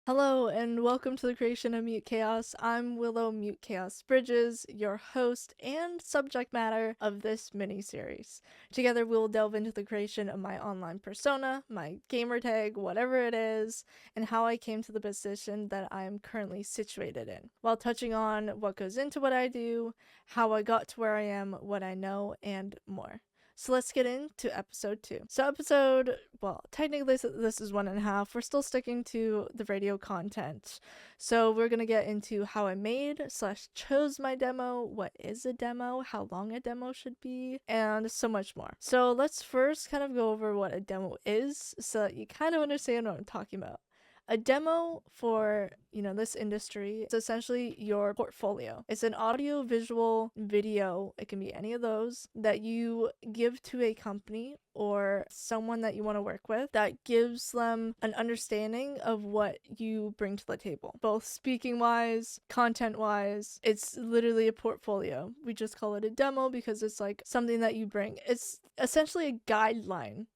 Hello and welcome to the creation of Mute Chaos. I'm Willow Mute Chaos Bridges, your host and subject matter of this mini-series. Together we will delve into the creation of my online persona, my gamer tag, whatever it is, and how I came to the position that I am currently situated in, while touching on what goes into what I do, how I got to where I am, what I know, and more. So let's get into episode 2. Technically this is 1.5. We're still sticking to the radio content. So we're going to get into how I made / chose my demo, what is a demo, how long a demo should be, and so much more. So let's first kind of go over what a demo is so that you kind of understand what I'm talking about. A demo for, this industry is essentially your portfolio. It's an audio, visual, video, it can be any of those, that you give to a company or someone that you want to work with that gives them an understanding of what you bring to the table. Both speaking wise, content wise, it's literally a portfolio. We just call it a demo because it's like something that you bring. It's essentially a guideline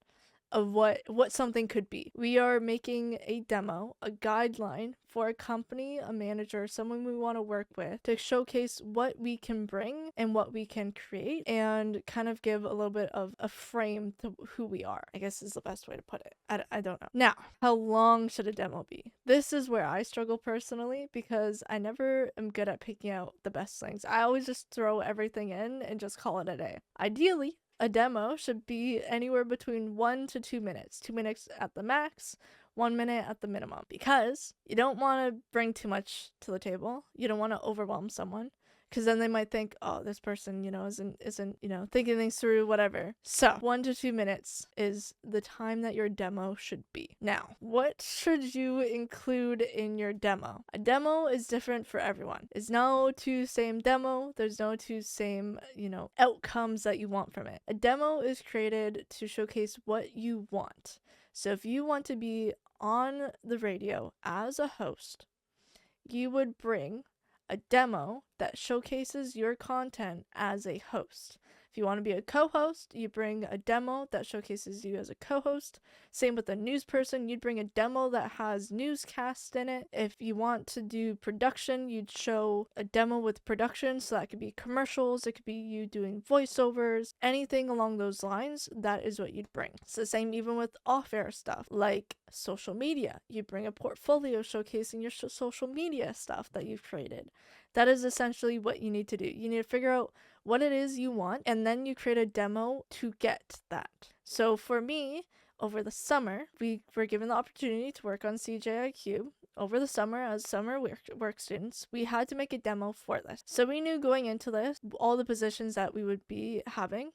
of what something could be. We are making a demo, a guideline for a company, a manager, someone we want to work with to showcase what we can bring and what we can create and kind of give a little bit of a frame to who we are, I guess is the best way to put it. I don't know. Now, how long should a demo be? This is where I struggle personally because I never am good at picking out the best things. I always just throw everything in and just call it a day. Ideally, a demo should be anywhere between 1 to 2 minutes. 2 minutes at the max, 1 minute at the minimum. Because you don't want to bring too much to the table. You don't want to overwhelm someone. Because then they might think, oh, this person, isn't thinking things through, whatever. So 1 to 2 minutes is the time that your demo should be. Now, what should you include in your demo? A demo is different for everyone. There's no two same demo. There's no two same, outcomes that you want from it. A demo is created to showcase what you want. So if you want to be on the radio as a host, you would bring a demo that showcases your content as a host. If you want to be a co-host, you bring a demo that showcases you as a co-host. Same with a news person, you'd bring a demo that has newscast in it. If you want to do production, you'd show a demo with production, so that could be commercials, it could be you doing voiceovers, anything along those lines, that is what you'd bring. It's the same even with off-air stuff, like social media. You bring a portfolio showcasing your social media stuff that you've created. That is essentially what you need to do. You need to figure out what it is you want, and then you create a demo to get that. So for me, over the summer, we were given the opportunity to work on CJIQ. Over the summer, as summer work students, we had to make a demo for this. So we knew going into this, all the positions that we would be having.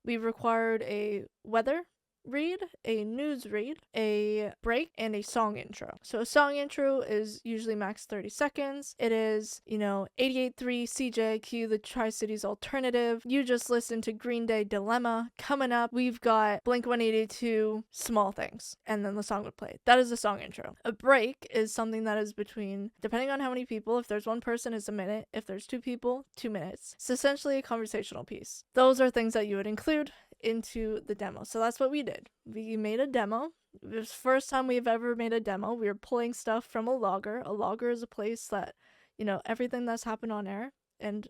We required a weather read, a news read, a break, and a song intro. So a song intro is usually max 30 seconds. It is, 88.3 CJQ, the Tri-Cities alternative. You just listened to Green Day Dilemma. Coming up, we've got Blink-182, Small Things, and then the song would play. That is a song intro. A break is something that is between, depending on how many people, if there's one person, it's a minute. If there's two people, 2 minutes. It's essentially a conversational piece. Those are things that you would include into the demo. So that's what we did. We made a demo. It was the first time we've ever made a demo. We were pulling stuff from a logger. A logger is a place that, everything that's happened on air and,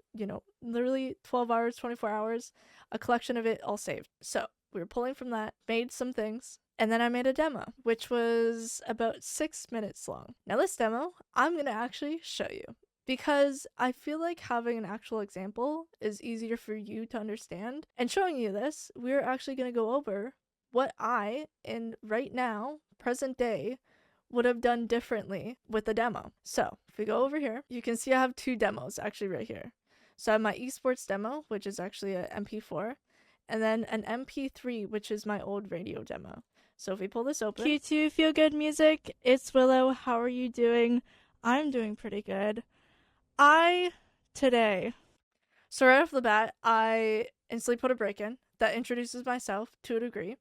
literally 12 hours, 24 hours, a collection of it all saved. So we were pulling from that, made some things, and then I made a demo, which was about 6 minutes long. Now this demo, I'm going to actually show you, because I feel like having an actual example is easier for you to understand. And showing you this, we're actually going to go over what I, in right now, present day, would have done differently with the demo. So if we go over here, you can see I have 2 demos actually right here. So I have my esports demo, which is actually a MP4, and then an MP3, which is my old radio demo. So if we pull this open, Q2 Feel Good Music, it's Willow. How are you doing? I'm doing pretty good. Today, so right off the bat, I instantly put a break in that introduces myself to a degree.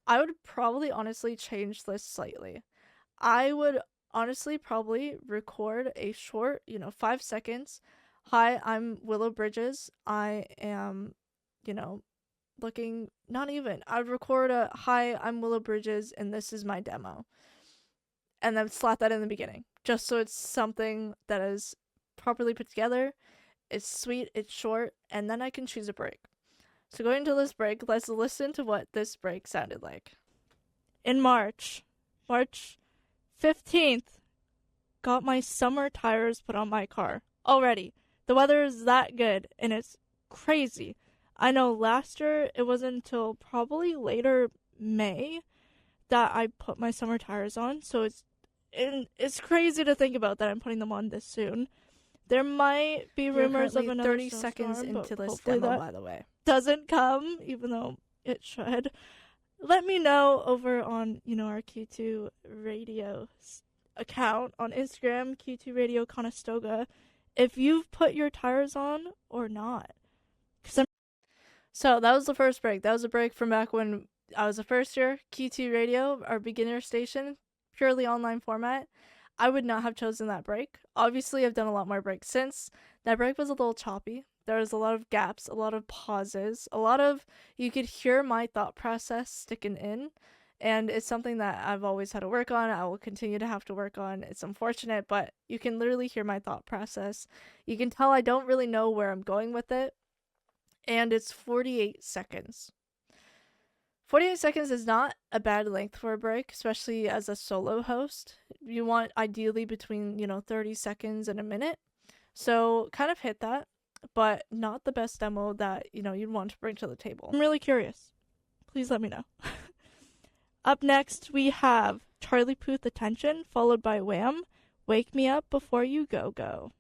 I would probably honestly change this slightly. I would honestly probably record a short, 5 seconds. Hi, I'm Willow Bridges. I am, looking, not even. I'd record a, hi, I'm Willow Bridges, and this is my demo. and then slot that in the beginning, just so it's something that is properly put together. It's sweet, it's short, and then I can choose a break. So going to this break, let's listen to what this break sounded like. In March 15th, got my summer tires put on my car. Already, the weather is that good, and it's crazy. I know last year it wasn't until probably later May that I put my summer tires on, so it's crazy to think about that I'm putting them on this soon. There might be rumors of another 30 seconds into this hopefully demo, that by the way. doesn't come, even though it should. Let me know over on, our Q2 Radio account on Instagram, Q2 Radio Conestoga, if you've put your tires on or not. So that was the first break. That was a break from back when I was a first year. Q2 Radio, our beginner station, purely online format. I would not have chosen that break. Obviously, I've done a lot more breaks since. That break was a little choppy. There was a lot of gaps, a lot of pauses, you could hear my thought process sticking in. And it's something that I've always had to work on. I will continue to have to work on. It's unfortunate, but you can literally hear my thought process. You can tell I don't really know where I'm going with it. And it's 48 seconds. 48 seconds is not a bad length for a break, especially as a solo host. You want ideally between, 30 seconds and a minute. So kind of hit that, but not the best demo that, you'd want to bring to the table. I'm really curious. Please let me know. Up next, we have Charlie Puth Attention, followed by Wham! Wake Me Up Before You Go Go.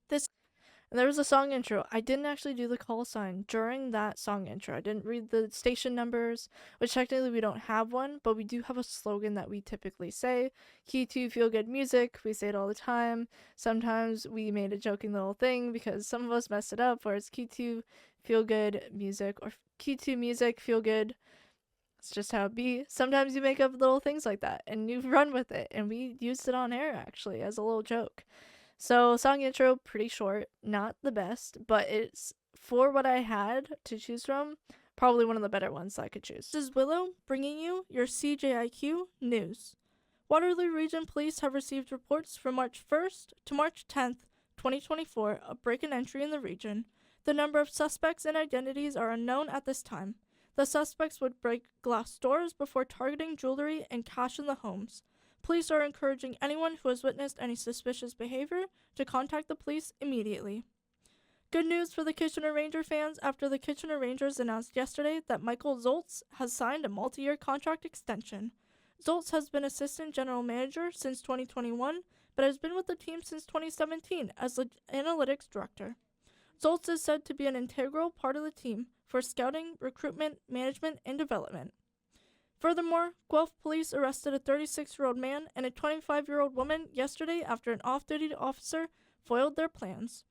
And there was a song intro. I didn't actually do the call sign during that song intro. I didn't read the station numbers, which technically we don't have one, but we do have a slogan that we typically say. Q2 Feel Good Music. We say it all the time. Sometimes we made a joking little thing because some of us messed it up, where it's Q2 Feel Good Music or Q2 Music Feel Good. It's just how it be. Sometimes you make up little things like that and you run with it, and we used it on air actually as a little joke. So, song intro, pretty short, not the best, but it's, for what I had to choose from, probably one of the better ones I could choose. This is Willow, bringing you your CJIQ news. Waterloo Region Police have received reports from March 1st to March 10th, 2024, of break and entry in the region. The number of suspects and identities are unknown at this time. The suspects would break glass doors before targeting jewelry and cash in the homes. Police are encouraging anyone who has witnessed any suspicious behavior to contact the police immediately. Good news for the Kitchener Ranger fans after the Kitchener Rangers announced yesterday that Michael Zoltz has signed a multi-year contract extension. Zoltz has been assistant general manager since 2021, but has been with the team since 2017 as the analytics director. Zoltz is said to be an integral part of the team for scouting, recruitment, management, and development. Furthermore, Guelph police arrested a 36-year-old man and a 25-year-old woman yesterday after an off-duty officer foiled their plans.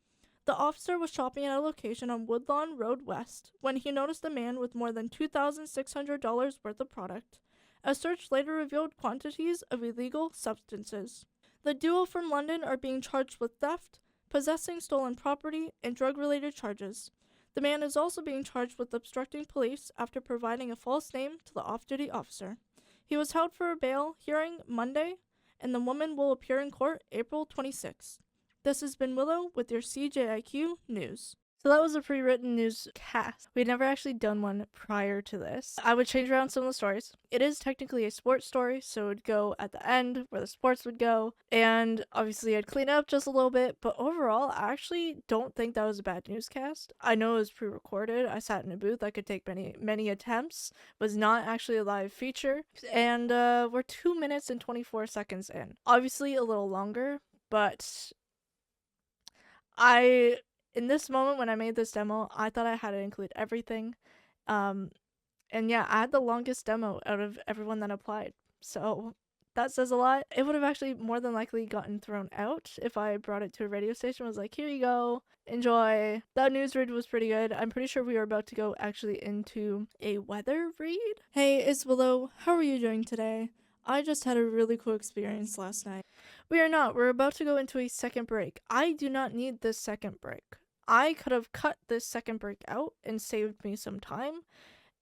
The officer was shopping at a location on Woodlawn Road West when he noticed a man with more than $2,600 worth of product. A search later revealed quantities of illegal substances. The duo from London are being charged with theft, possessing stolen property, and drug-related charges. The man is also being charged with obstructing police after providing a false name to the off-duty officer. He was held for a bail hearing Monday, and the woman will appear in court April 26th. This has been Willow with your CJIQ news. So that was a pre-written newscast. We'd never actually done one prior to this. I would change around some of the stories. It is technically a sports story, so it would go at the end where the sports would go. And obviously I'd clean up just a little bit, but overall, I actually don't think that was a bad newscast. I know it was pre-recorded. I sat in a booth. I could take many attempts. It was not actually a live feature. And we're 2 minutes and 24 seconds in. Obviously a little longer, but in this moment when I made this demo, I thought I had to include everything. And yeah, I had the longest demo out of everyone that applied. So that says a lot. It would have actually more than likely gotten thrown out if I brought it to a radio station, was like, here you go, enjoy. That news read was pretty good. I'm pretty sure we were about to go actually into a weather read. Hey, it's Willow. How are you doing today? I just had a really cool experience last night. We are not. We're about to go into a second break. I do not need this second break. I could have cut this second break out and saved me some time.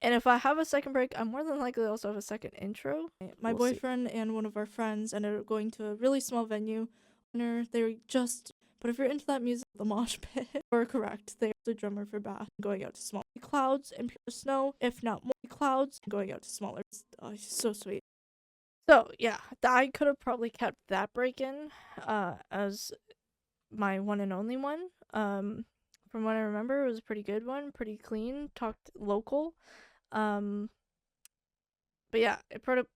And if I have a second break, I'm more than likely also have a second intro. My We'll see. boyfriend and one of our friends ended up going to a really small venue. They were just, but if you're into that music, the mosh pit, we're correct. They're the drummer for Bath, going out to small clouds and pure snow, if not more clouds, going out to smaller. Oh, it's so sweet. So yeah, I could have probably kept that break in, as my one and only one. From what I remember, it was a pretty good one, pretty clean, talked local. But yeah, it could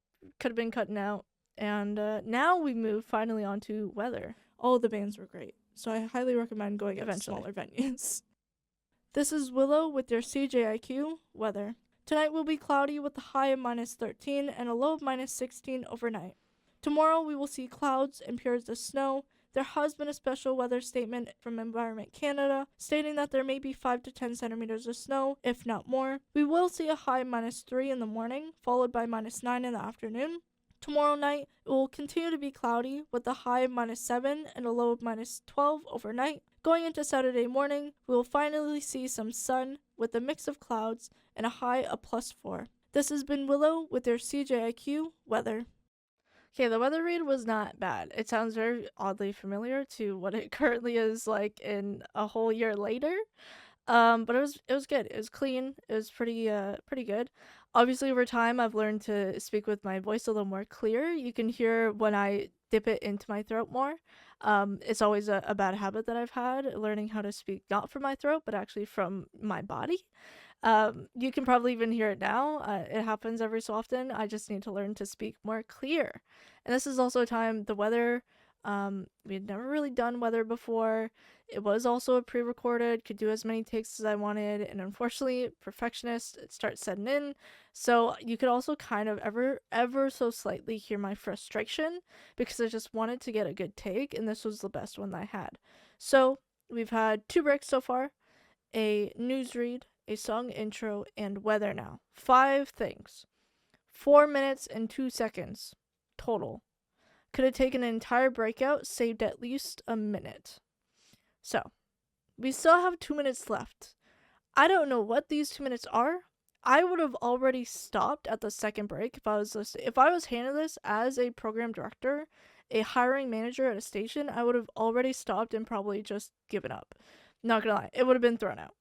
have been cutting out. And now we move finally on to weather. All the bands were great, so I highly recommend going out to smaller venues. This is Willow with your CJIQ weather. Tonight will be cloudy with a high of -13 and a low of -16 overnight. Tomorrow we will see clouds and periods of snow. There has been a special weather statement from Environment Canada stating that there may be 5 to 10 centimeters of snow, if not more. We will see a high of -3 in the morning, followed by -9 in the afternoon. Tomorrow night, it will continue to be cloudy with a high of -7 and a low of -12 overnight. Going into Saturday morning, we will finally see some sun with a mix of clouds and a high of +4. This has been Willow with your CJIQ weather. Okay, the weather read was not bad. It sounds very oddly familiar to what it currently is like in a whole year later. But it was good. It was clean. It was pretty good. Obviously, over time, I've learned to speak with my voice a little more clear. You can hear when I dip it into my throat more. It's always a bad habit that I've had, learning how to speak not from my throat, but actually from my body. You can probably even hear it now. It happens every so often. I just need to learn to speak more clear. And this is also a time the weather. We had never really done weather before. It was also a pre-recorded, could do as many takes as I wanted, and unfortunately, perfectionist, it starts setting in. So you could also kind of ever so slightly hear my frustration because I just wanted to get a good take, and this was the best one I had. So we've had 2 breaks so far, a news read, a song intro, and weather now. 5 things. 4 minutes and 2 seconds total. Could have taken an entire breakout, saved at least a minute. So, we still have 2 minutes left. I don't know what these 2 minutes are. I would have already stopped at the second break if I was handed this as a program director, a hiring manager at a station, I would have already stopped and probably just given up. Not gonna lie, it would have been thrown out.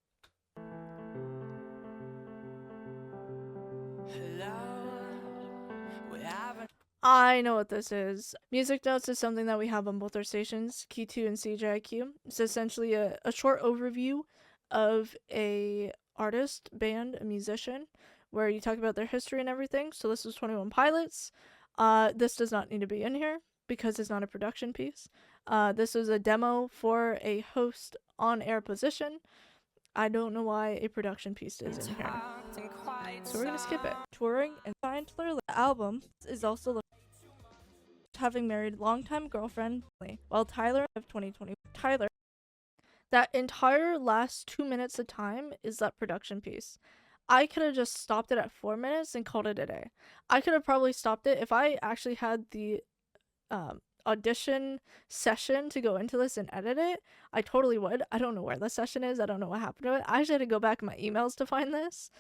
I know what this is. Music notes is something that we have on both our stations, Q2 and CJIQ. It's essentially a short overview of a artist, band, a musician, where you talk about their history and everything. So this is 21 Pilots. This does not need to be in here because it's not a production piece. This was a demo for a host on-air position. I don't know why a production piece is in here. So we're gonna skip it. Touring and Scientler album is also having married longtime girlfriend, while Tyler of 2020. Tyler, that entire last 2 minutes of time is that production piece. I could have just stopped it at 4 minutes and called it a day. I could have probably stopped it if I actually had the audition session to go into this and edit it. I totally would. I don't know where the session is. I don't know what happened to it. I actually had to go back in my emails to find this.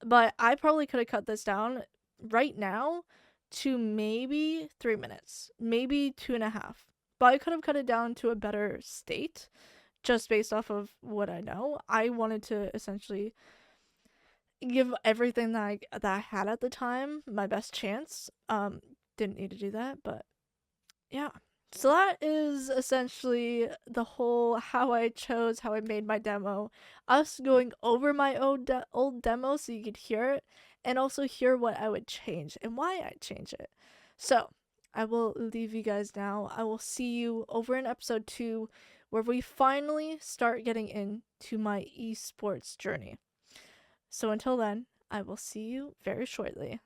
But I probably could have cut this down right now to maybe 3 minutes, maybe 2.5. But I could have cut it down to a better state just based off of what I know. I wanted to essentially give everything that I had at the time my best chance. Didn't need to do that, but yeah. So that is essentially the whole how I chose, how I made my demo. Us going over my old demo so you could hear it and also hear what I would change and why I'd change it. So I will leave you guys now. I will see you over in episode 2 where we finally start getting into my esports journey. So until then, I will see you very shortly.